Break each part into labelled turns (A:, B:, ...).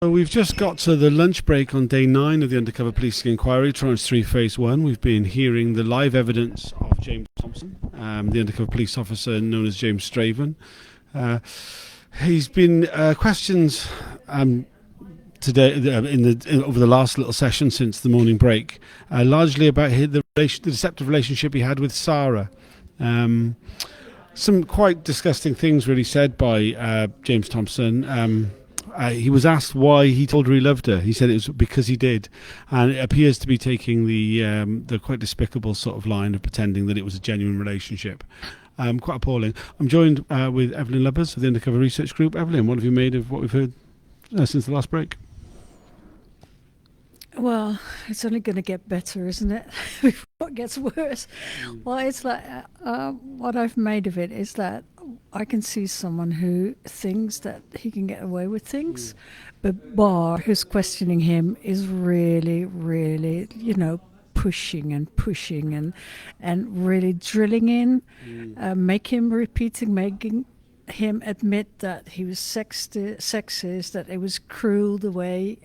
A: So we've just got to the lunch break on day 9 of the Undercover Policing Inquiry, Tranche 3, Phase 1. We've been hearing the live evidence of James Thomson, the undercover police officer known as James Straven. He's been questions today over the last little session since the morning break, largely about the deceptive relationship he had with Sara. Some quite disgusting things really said by James Thomson. He was asked why he told her he loved her. He said it was because he did, and it appears to be taking the quite despicable sort of line of pretending that it was a genuine relationship. Quite appalling. I'm joined with Evelyn Lubbers of the Undercover Research Group. Evelyn, what have you made of what we've heard since the last break?
B: Well, it's only going to get better, isn't it? Before it gets worse. Well, it's like what I've made of it is that I can see someone who thinks that he can get away with things, but Barr, who's questioning him, is really, really, pushing and really drilling in, making him admit that he was sexist, that it was cruel the way,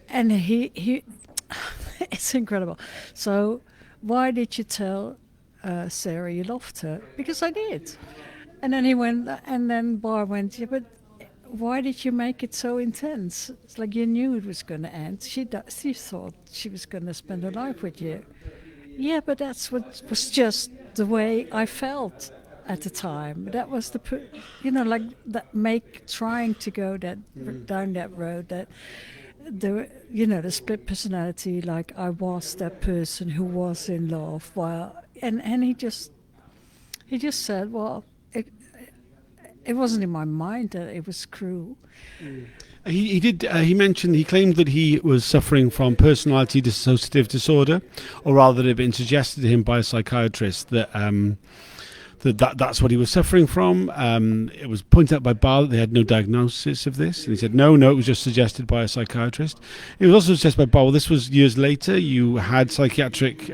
B: and he it's incredible. So why did you tell Sara you loved her? Because I did. And then he went, and then Barr went, yeah, but why did you make it so intense? It's like you knew it was going to end. She thought she was going to spend her life with you. Yeah, but that's what was just the way I felt at the time. That was trying to go down that road, that the split personality, like I was that person who was in love, and he just said, well, it wasn't in my mind that it was cruel.
A: He mentioned, he claimed that he was suffering from personality dissociative disorder, or rather it had been suggested to him by a psychiatrist that that's what he was suffering from. It was pointed out by Barr that they had no diagnosis of this, and he said no, it was just suggested by a psychiatrist. It was also suggested by Barr, well, this was years later, you had psychiatric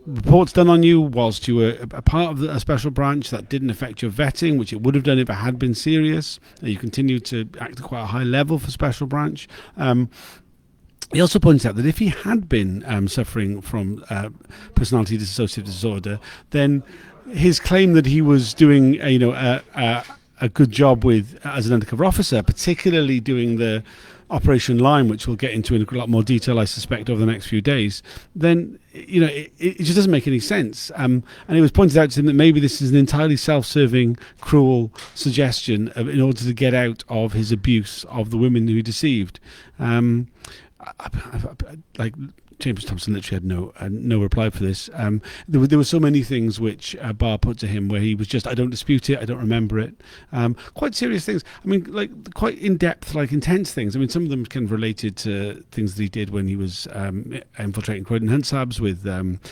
A: reports done on you whilst you were a part of a special branch. That didn't affect your vetting, which it would have done if it had been serious. You continued to act at quite a high level for special branch. He also points out that if he had been suffering from personality dissociative disorder, then his claim that he was doing a good job as an undercover officer, particularly doing the Operation Line, which we'll get into in a lot more detail, I suspect, over the next few days, then it just doesn't make any sense. And it was pointed out to him that maybe this is an entirely self-serving, cruel suggestion in order to get out of his abuse of the women who he deceived. Like James Thomson literally had no reply for this. There were so many things which Barr put to him where he was just, I don't dispute it, I don't remember it. Quite serious things. I mean, like quite in-depth, like intense things. I mean, some of them kind of related to things that he did when he was infiltrating Croydon Hunt Sabs with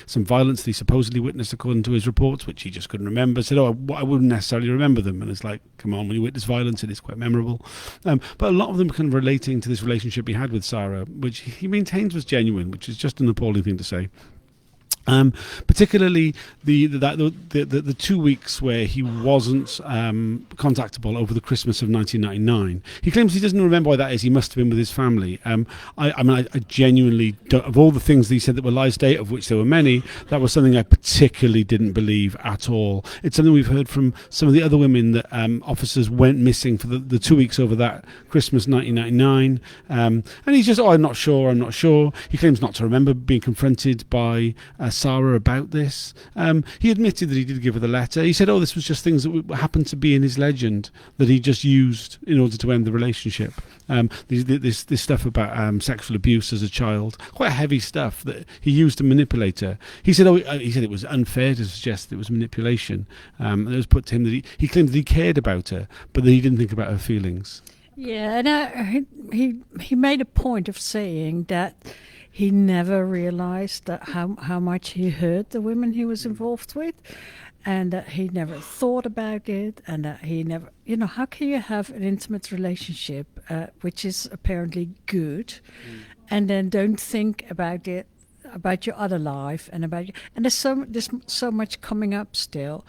A: some violence that he supposedly witnessed according to his reports, which he just couldn't remember. Said, I wouldn't necessarily remember them. And it's like, come on, when you witness violence, it is quite memorable. But a lot of them kind of relating to this relationship he had with Sara, which he maintains was genuine, which is just an appalling thing to say. Particularly the 2 weeks where he wasn't contactable over the Christmas of 1999. He claims he doesn't remember why that is. He must have been with his family. I genuinely don't, of all the things that he said that were lies today, of which there were many, that was something I particularly didn't believe at all. It's something we've heard from some of the other women that officers went missing for the 2 weeks over that Christmas 1999. And he's just, I'm not sure. He claims not to remember being confronted by Sara about this. He admitted that he did give her the letter. He said, this was just things that happened to be in his legend that he just used in order to end the relationship. This stuff about sexual abuse as a child, quite heavy stuff that he used to manipulate her. He said, he said it was unfair to suggest that it was manipulation. It was put to him that he claimed that he cared about her, but that he didn't think about her feelings.
B: Yeah, and he made a point of saying that he never realized that how much he hurt the women he was involved with, and that he never thought about it, and that he never, how can you have an intimate relationship, which is apparently good, and then don't think about it, about your other life, and there's so much coming up still.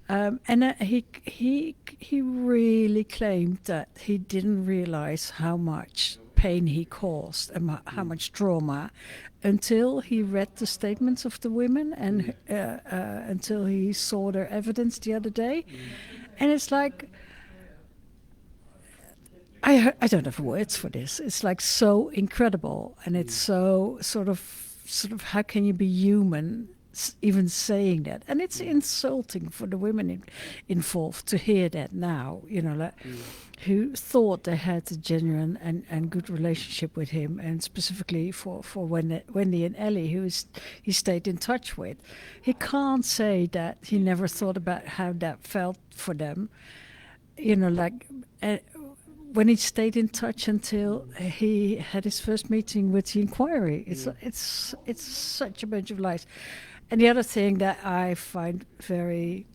B: And he really claimed that he didn't realize how much pain he caused and how much trauma until he read the statements of the women and until he saw their evidence the other day. And it's like, I don't have words for this. It's like so incredible, and it's so sort of how can you be human even saying that? And it's insulting for the women involved to hear that now, like, who thought they had a genuine and good relationship with him, and specifically for Wendy and Ellie, he stayed in touch with. He can't say that he never thought about how that felt for them, like... when he stayed in touch until he had his first meeting with the inquiry. It's such a bunch of lies. And the other thing that I find very,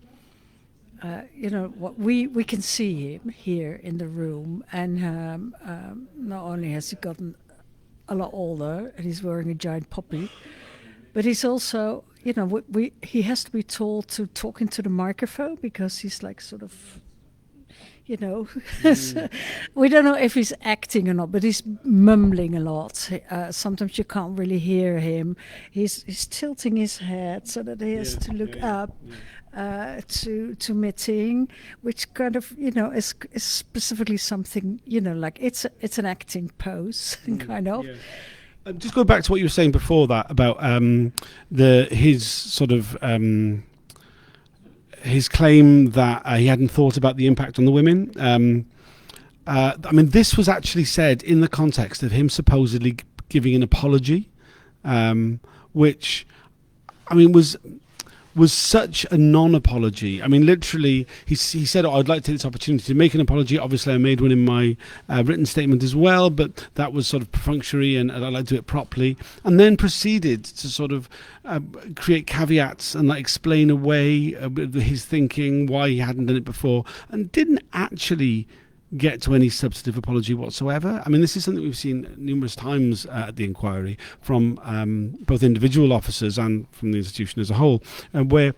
B: what we can see him here in the room, and not only has he gotten a lot older and he's wearing a giant puppy, but he's also, he has to be told to talk into the microphone because he's like sort of... we don't know if he's acting or not, but he's mumbling a lot. Sometimes you can't really hear him. He's tilting his head so that he has to look up to meeting, which kind of is specifically something like it's an acting pose kind of.
A: Yeah. Just go back to what you were saying before that about his sort of. His claim that he hadn't thought about the impact on the women. I mean, this was actually said in the context of him supposedly giving an apology, which, I mean, was such a non-apology. I mean, literally, he said, I'd like to take this opportunity to make an apology. Obviously, I made one in my written statement as well, but that was sort of perfunctory, and I'd like to do it properly. And then proceeded to sort of create caveats and like explain away his thinking, why he hadn't done it before, and didn't actually get to any substantive apology whatsoever. I mean, this is something we've seen numerous times at the inquiry from both individual officers and from the institution as a whole, where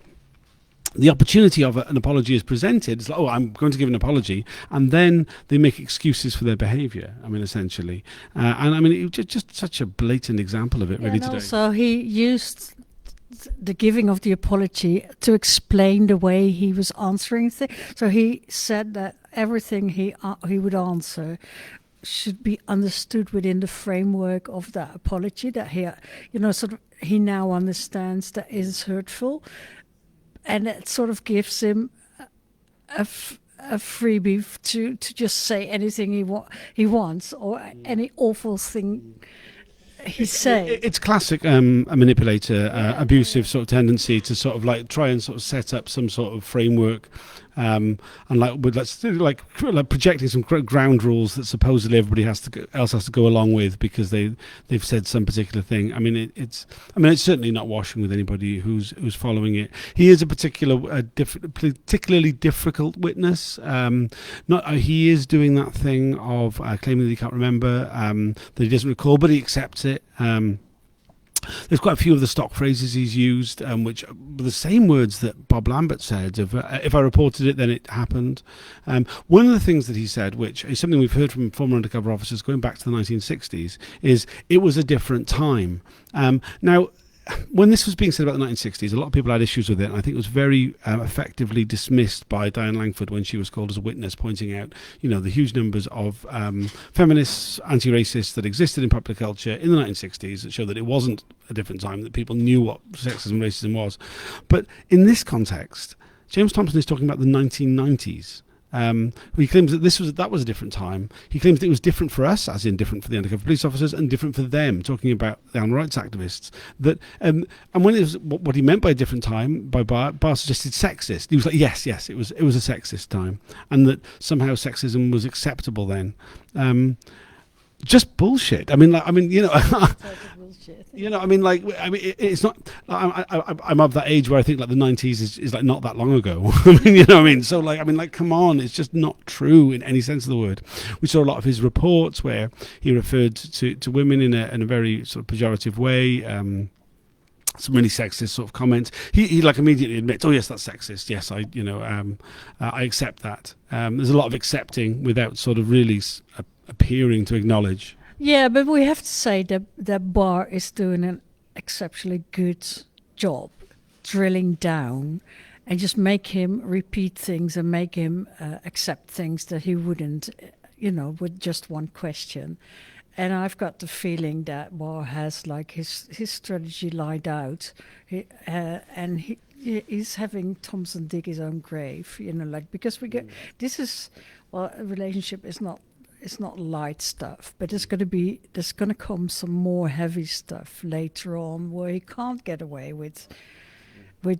A: the opportunity of an apology is presented. It's like, I'm going to give an apology, and then they make excuses for their behaviour. I mean, essentially, and I mean, it was just such a blatant example of it, really. Today.
B: Also, he used the giving of the apology to explain the way he was answering things. So he said that everything he would answer should be understood within the framework of that apology, that he now understands that is hurtful, and it sort of gives him a freebie to just say anything he wants, or any awful thing he's saying.
A: It's classic a manipulator, abusive sort of tendency to sort of like try and sort of set up some sort of framework, and like projecting some ground rules that supposedly everybody else has to go along with because they've said some particular thing. I mean, it's certainly not washing with anybody who's following it. He is a particularly difficult witness. He is doing that thing of claiming that he can't remember, that he doesn't recall, but he accepts it. There's quite a few of the stock phrases he's used, which are the same words that Bob Lambert said. If I reported it, then it happened. One of the things that he said, which is something we've heard from former undercover officers going back to the 1960s, is it was a different time. Now, when this was being said about the 1960s, a lot of people had issues with it, and I think it was very effectively dismissed by Diane Langford when she was called as a witness, pointing out, the huge numbers of feminists, anti-racists that existed in popular culture in the 1960s that show that it wasn't a different time, that people knew what sexism and racism was. But in this context, James Thomson is talking about the 1990s. He claims that that was a different time. He claims that it was different for us, as in different for the undercover police officers, and different for them, talking about the animal rights activists. That and when it was what he meant by a different time, by Barr suggested sexist. He was like, yes, it was a sexist time, and that somehow sexism was acceptable then. Just bullshit. It's not. I'm of that age where I think like the 90s is like not that long ago. So come on, it's just not true in any sense of the word. We saw a lot of his reports where he referred to women in a very sort of pejorative way. some really sexist sort of comments. He like immediately admits, oh yes, that's sexist. Yes, I accept that. There's a lot of accepting without sort of really appearing to acknowledge.
B: Yeah, but we have to say that Barr is doing an exceptionally good job drilling down and just make him repeat things and make him accept things that he wouldn't, with just one question. And I've got the feeling that Barr has like his strategy laid out, and he's having Thomson dig his own grave, because a relationship is not. It's not light stuff, but there's going to come some more heavy stuff later on where he can't get away with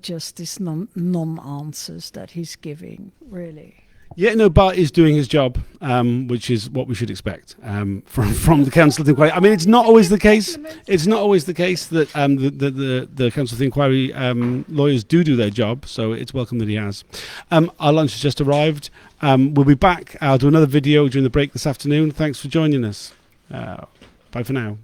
B: just this non-answers that he's giving, really.
A: Yeah, no, Bart is doing his job, which is what we should expect from the Council of Inquiry. I mean, it's not always the case. It's not always the case that the Council of Inquiry lawyers do their job, so it's welcome that he has. Our lunch has just arrived. We'll be back. I'll do another video during the break this afternoon. Thanks for joining us. Bye for now.